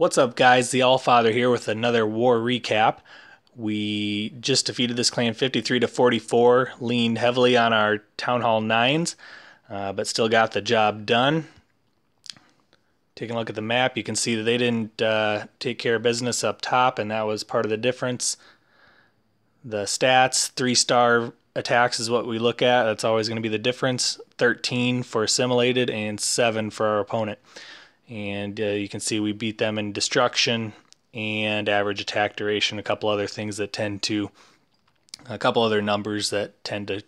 What's up, guys? The Allfather here with another war recap. We just defeated this clan 53 to 44, leaned heavily on our Town Hall 9s, but still got the job done. Taking a look at the map, you can see that they didn't take care of business up top, and that was part of the difference. The stats, 3-star attacks is what we look at. That's always going to be the difference. 13 for Assimilated and 7 for our opponent. And you can see we beat them in destruction and average attack duration, a couple other things that tend to, a couple other numbers that tend to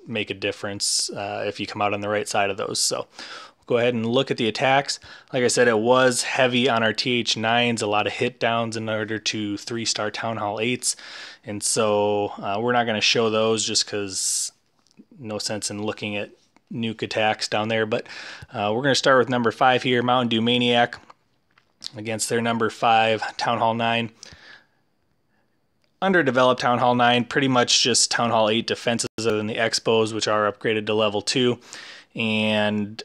make a difference if you come out on the right side of those. So we'll go ahead and look at the attacks. Like I said, it was heavy on our TH9s, a lot of hit downs in order to 3-star Town Hall 8s. And so we're not going to show those just because no sense in looking at nuke attacks down there, but we're going to start with number 5 here, Mountain Dew Maniac, against their number 5 Town Hall 9. Underdeveloped Town Hall 9, pretty much just Town Hall 8 defenses other than the Expos, which are upgraded to level 2, and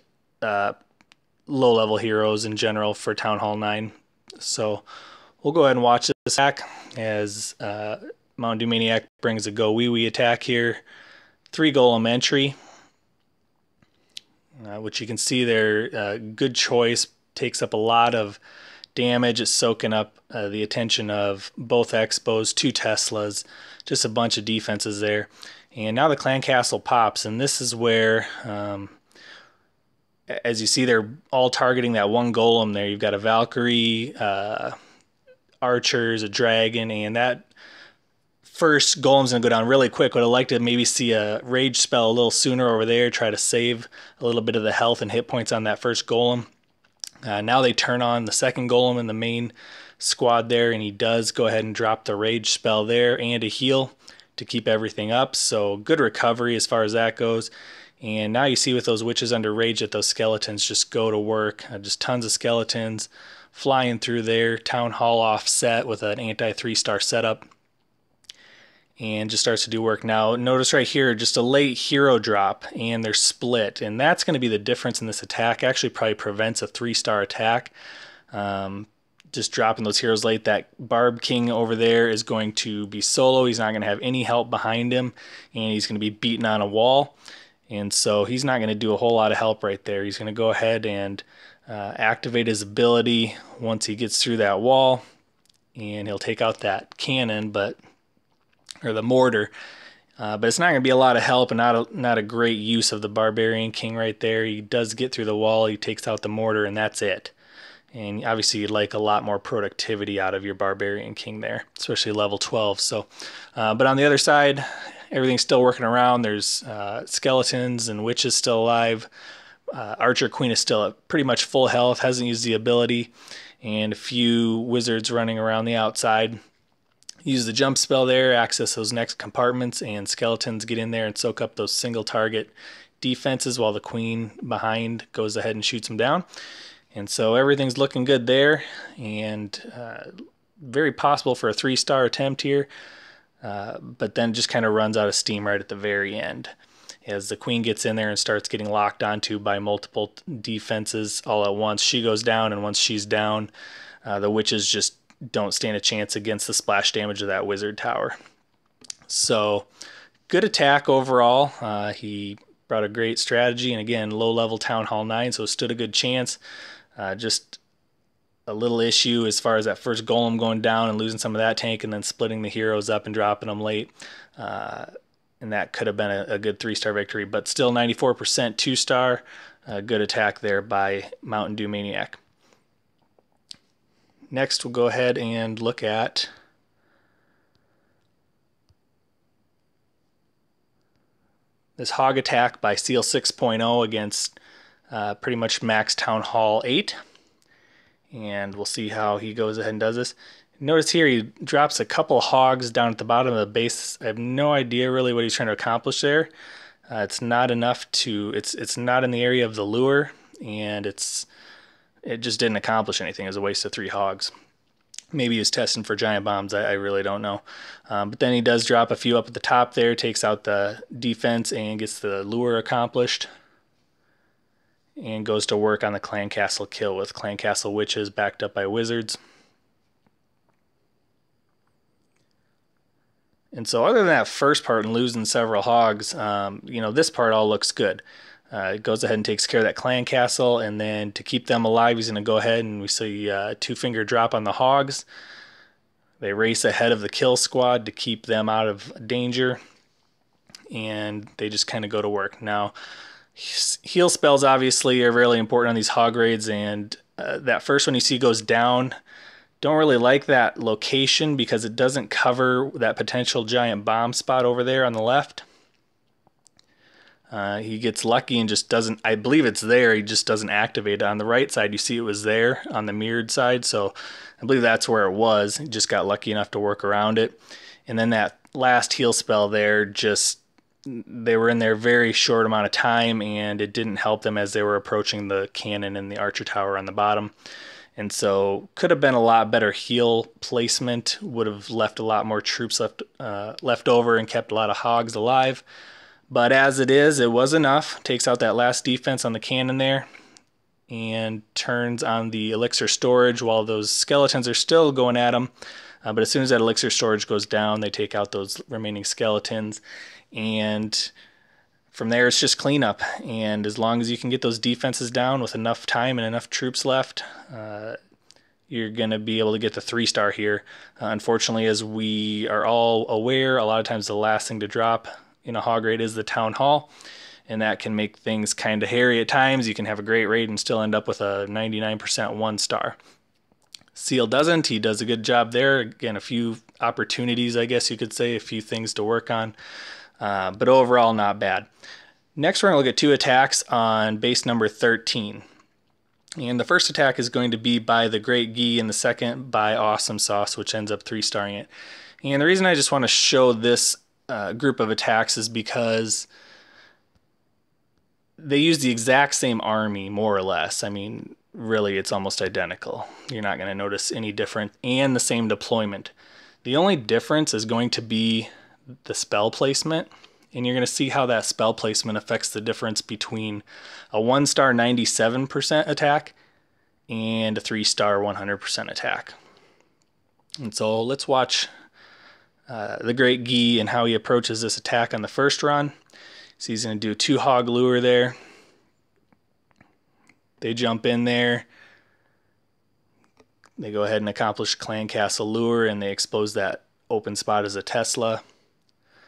low-level heroes in general for Town Hall 9. So we'll go ahead and watch this attack as Mountain Dew Maniac brings a GoWiWi attack here. 3 golem entry. Which you can see there, good choice, takes up a lot of damage. It's soaking up the attention of both Expos, 2 Teslas, just a bunch of defenses there. And now the clan castle pops, and this is where, as you see, they're all targeting that one golem there. You've got a Valkyrie, archers, a dragon, and that first golem's going to go down really quick. Would have liked to maybe see a rage spell a little sooner over there, try to save a little bit of the health and hit points on that first golem. Now they turn on the second golem in the main squad there, and he does go ahead and drop the rage spell there and a heal to keep everything up. So good recovery as far as that goes. And now you see with those witches under rage that those skeletons just go to work. Just tons of skeletons flying through there. Town Hall offset with an anti-3-star setup. And just starts to do work. Now notice right here just a late hero drop and they're split, and that's going to be the difference in this attack. Actually probably prevents a 3-star attack. Just dropping those heroes late. That Barb King over there is going to be solo. He's not going to have any help behind him, and he's going to be beaten on a wall, and so he's not going to do a whole lot of help right there. He's going to go ahead and activate his ability once he gets through that wall, and he'll take out that cannon, or the mortar, but it's not going to be a lot of help, and not a great use of the Barbarian King right there. He does get through the wall, he takes out the mortar, and that's it. And obviously you'd like a lot more productivity out of your Barbarian King there, especially level 12. So, but on the other side, everything's still working around. There's skeletons and witches still alive. Archer Queen is still at pretty much full health, hasn't used the ability, and a few wizards running around the outside. Use the jump spell there, access those next compartments, and skeletons get in there and soak up those single target defenses while the queen behind goes ahead and shoots them down. And so everything's looking good there, and very possible for a 3-star attempt here, but then just kind of runs out of steam right at the very end as the queen gets in there and starts getting locked onto by multiple defenses all at once. She goes down, and once she's down, the witches just don't stand a chance against the splash damage of that wizard tower. So good attack overall. He brought a great strategy, and again, low level Town Hall 9, so stood a good chance. Just a little issue as far as that first golem going down and losing some of that tank, and then splitting the heroes up and dropping them late. And that could have been a good 3-star victory, but still 94% 2-star. Good attack there by Mountain Dew Maniac. Next, we'll go ahead and look at this Hog attack by Seal 6.0 against pretty much max Town Hall 8. And we'll see how he goes ahead and does this. Notice here he drops a couple hogs down at the bottom of the base. I have no idea really what he's trying to accomplish there. It's not enough to, it's not in the area of the lure, and it just didn't accomplish anything. It was a waste of 3 hogs. Maybe he was testing for giant bombs. I really don't know. But then he does drop a few up at the top there, takes out the defense and gets the lure accomplished. And goes to work on the clan castle kill with clan castle witches backed up by wizards. And so other than that first part and losing several hogs, this part all looks good. It goes ahead and takes care of that clan castle, and then to keep them alive, he's going to go ahead and we see two-finger drop on the hogs. They race ahead of the kill squad to keep them out of danger, and they just kind of go to work. Now, heal spells obviously are really important on these hog raids, and that first one you see goes down. Don't really like that location because it doesn't cover that potential giant bomb spot over there on the left. He gets lucky and just doesn't, I believe it's there, he just doesn't activate it. On the right side, you see it was there on the mirrored side, so I believe that's where it was. He just got lucky enough to work around it. And then that last heal spell there, they were in there very short amount of time, and it didn't help them as they were approaching the cannon and the archer tower on the bottom. And so could have been a lot better heal placement, would have left a lot more troops left over and kept a lot of hogs alive. But as it is, it was enough. Takes out that last defense on the cannon there and turns on the elixir storage while those skeletons are still going at them. But as soon as that elixir storage goes down, they take out those remaining skeletons. And from there, it's just cleanup. And as long as you can get those defenses down with enough time and enough troops left, you're going to be able to get the 3-star here. Unfortunately, as we are all aware, a lot of times the last thing to drop in a hog raid is the town hall, and that can make things kind of hairy at times. You can have a great raid and still end up with a 99% 1-star. Seal doesn't. He does a good job there. Again, a few opportunities, I guess you could say, a few things to work on, but overall not bad. Next, we're going to look at 2 attacks on base number 13. And the first attack is going to be by the Great Ghee, and the second by Awesome Sauce, which ends up 3-starring it. And the reason I just want to show this group of attacks is because they use the exact same army, more or less. I mean, really, it's almost identical. You're not going to notice any different, and the same deployment. The only difference is going to be the spell placement, and you're going to see how that spell placement affects the difference between a 1-star 97% attack and a 3-star 100% attack. And so let's watch the Great Ghee and how he approaches this attack on the first run. So he's going to do a 2-hog lure there. They jump in there. They go ahead and accomplish Clan Castle lure, and they expose that open spot as a Tesla.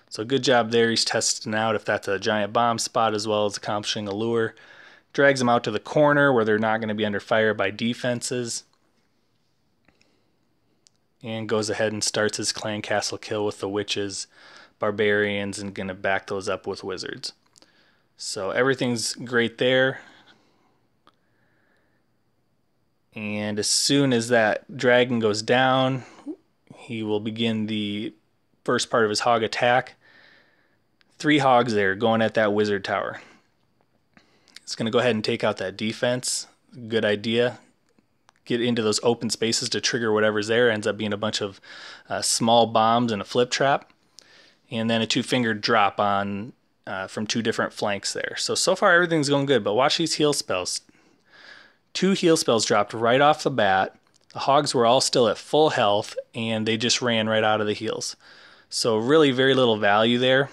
So good job there. He's testing out if that's a giant bomb spot as well as accomplishing a lure. Drags them out to the corner where they're not going to be under fire by defenses. And goes ahead and starts his clan castle kill with the witches, barbarians, and going to back those up with wizards. So everything's great there. And as soon as that dragon goes down, he will begin the first part of his hog attack. 3 hogs there going at that wizard tower. It's going to go ahead and take out that defense. Good idea. Get into those open spaces to trigger whatever's there. Ends up being a bunch of small bombs and a flip trap. And then a 2-finger drop on from 2 different flanks there. So far everything's going good, but watch these heal spells. 2 heal spells dropped right off the bat. The hogs were all still at full health, and they just ran right out of the heals. So really very little value there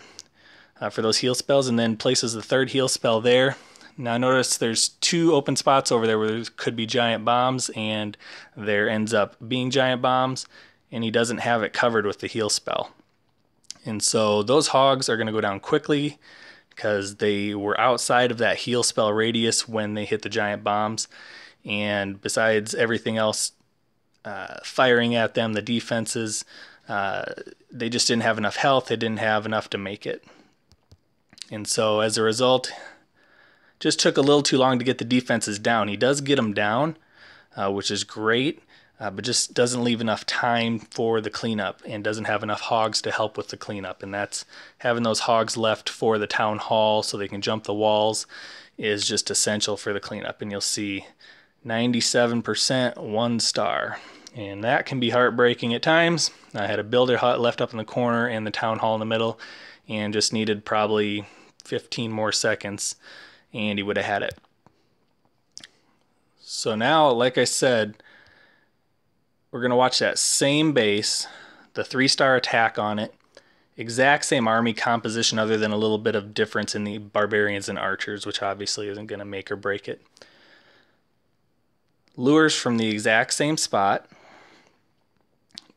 for those heal spells, and then places the 3rd heal spell there. Now notice there's 2 open spots over there where there could be giant bombs, and there ends up being giant bombs, and he doesn't have it covered with the heal spell. And so those hogs are going to go down quickly because they were outside of that heal spell radius when they hit the giant bombs. And besides everything else firing at them, the defenses, they just didn't have enough health. They didn't have enough to make it. And so as a result, just took a little too long to get the defenses down. He does get them down, which is great, but just doesn't leave enough time for the cleanup and doesn't have enough hogs to help with the cleanup. And that's having those hogs left for the town hall so they can jump the walls is just essential for the cleanup. And you'll see 97% 1-star. And that can be heartbreaking at times. I had a builder hut left up in the corner and the town hall in the middle, and just needed probably 15 more seconds and he would have had it. So now, like I said, we're going to watch that same base, the 3-star attack on it, Exact same army composition other than a little bit of difference in the barbarians and archers, which obviously isn't going to make or break it. Lures from the exact same spot,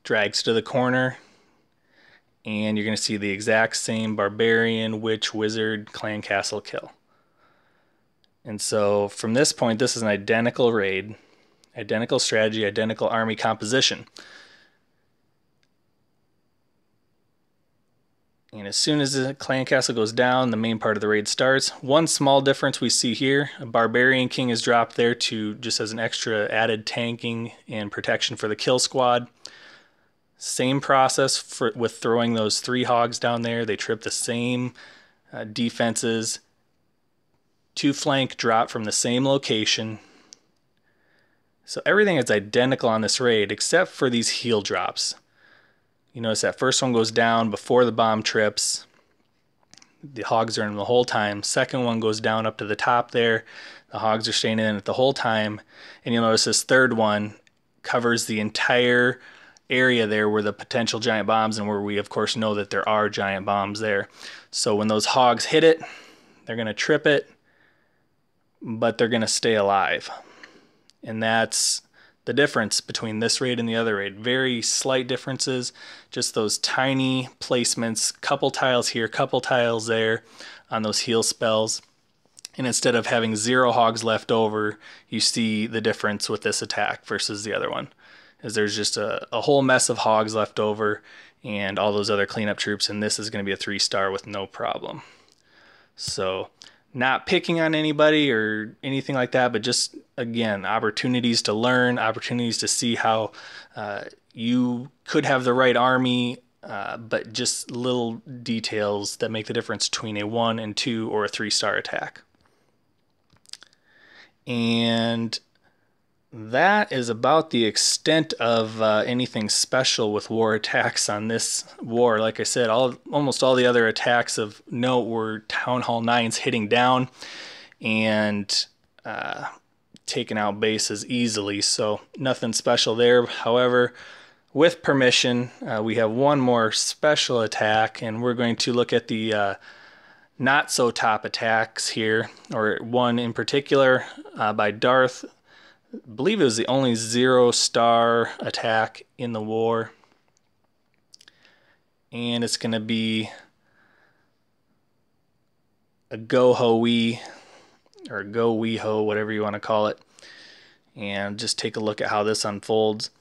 drags to the corner, and you're going to see the exact same barbarian, witch, wizard, clan castle kill. And so from this point, this is an identical raid, identical strategy, identical army composition. And as soon as the clan castle goes down, the main part of the raid starts. One small difference we see here, a barbarian king is dropped there to just as an extra added tanking and protection for the kill squad. Same process with throwing those 3 hogs down there. They trip the same defenses. 2 flank drop from the same location. So everything is identical on this raid except for these heal drops. You notice that first one goes down before the bomb trips. The hogs are in the whole time. Second one goes down up to the top there. The hogs are staying in it the whole time. And you'll notice this third one covers the entire area there where the potential giant bombs, and where we of course know that there are giant bombs there. So when those hogs hit it, they're going to trip it, but they're going to stay alive. And that's the difference between this raid and the other raid. Very slight differences, just those tiny placements, couple tiles here, couple tiles there on those heal spells. And instead of having 0 hogs left over, you see the difference with this attack versus the other one. Is there's just a whole mess of hogs left over and all those other cleanup troops, and this is going to be a 3-star with no problem. So not picking on anybody or anything like that, but just, again, opportunities to learn, opportunities to see how you could have the right army, but just little details that make the difference between a 1 and 2 or a 3-star attack. And that is about the extent of anything special with war attacks on this war. Like I said, almost all the other attacks of note were Town Hall 9s hitting down and taking out bases easily, so nothing special there. However, with permission, we have one more special attack, and we're going to look at the not so top attacks here, or one in particular by Darth. I believe it was the only 0-star attack in the war. And it's going to be a GoWiWi, or GoWiWi, whatever you want to call it. And just take a look at how this unfolds.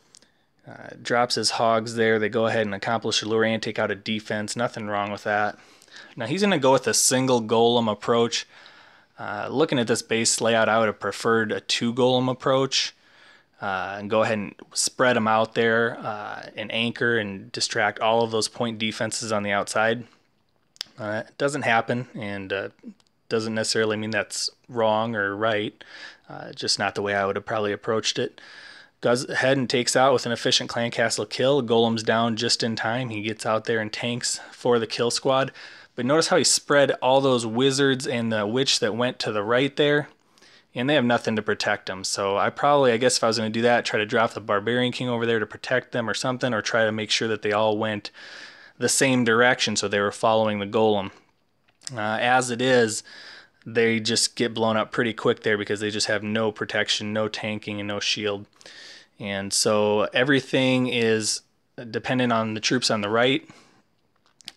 Drops his hogs there. They go ahead and accomplish a lure and take out a defense. Nothing wrong with that. Now he's going to go with a single golem approach. Looking at this base layout, I would have preferred a 2 golem approach and go ahead and spread them out there and anchor and distract all of those point defenses on the outside. It doesn't happen, and doesn't necessarily mean that's wrong or right, just not the way I would have probably approached it. Goes ahead and takes out with an efficient clan castle kill. Golem's down just in time. He gets out there and tanks for the kill squad. But notice how he spread all those wizards and the witch that went to the right there, and they have nothing to protect them. So I guess if I was going to do that, try to drop the barbarian king over there to protect them or something, or try to make sure that they all went the same direction so they were following the golem. As it is, they just get blown up pretty quick there because they just have no protection, no tanking, and no shield. And so everything is dependent on the troops on the right.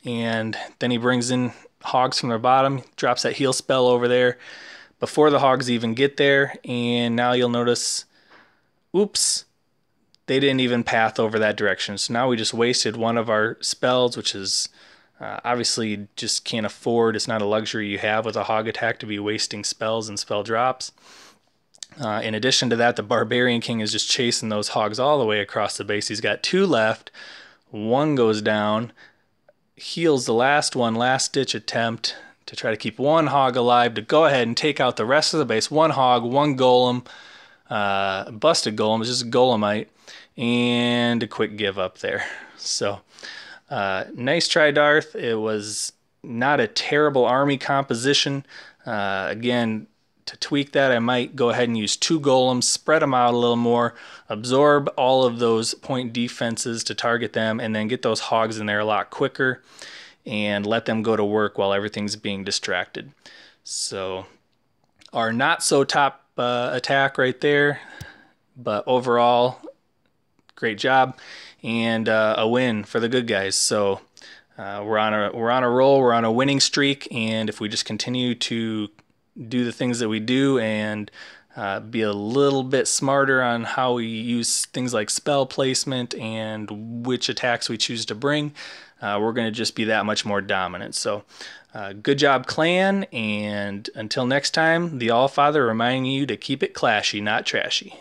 And then he brings in hogs from the bottom, drops that heal spell over there before the hogs even get there. And now you'll notice, oops, they didn't even path over that direction. So now we just wasted one of our spells, which is obviously just can't afford. It's not a luxury you have with a hog attack to be wasting spells and spell drops. In addition to that, the barbarian king is just chasing those hogs all the way across the base. He's got 2 left. 1 goes down. Heals the last one, last ditch attempt to try to keep 1 hog alive to go ahead and take out the rest of the base. 1 hog, 1 golem, busted golem, it's just golemite, and a quick give up there. So nice try, Darth. It was not a terrible army composition. Again, to tweak that, I might go ahead and use 2 golems, spread them out a little more, absorb all of those point defenses to target them, and then get those hogs in there a lot quicker. and let them go to work while everything's being distracted. So our not so top attack right there, but overall great job, and a win for the good guys. So we're on a roll, we're on a winning streak, and if we just continue to do the things that we do and be a little bit smarter on how we use things like spell placement and which attacks we choose to bring, we're going to just be that much more dominant. So good job, clan, and until next time, the Allfather reminding you to keep it clashy, not trashy.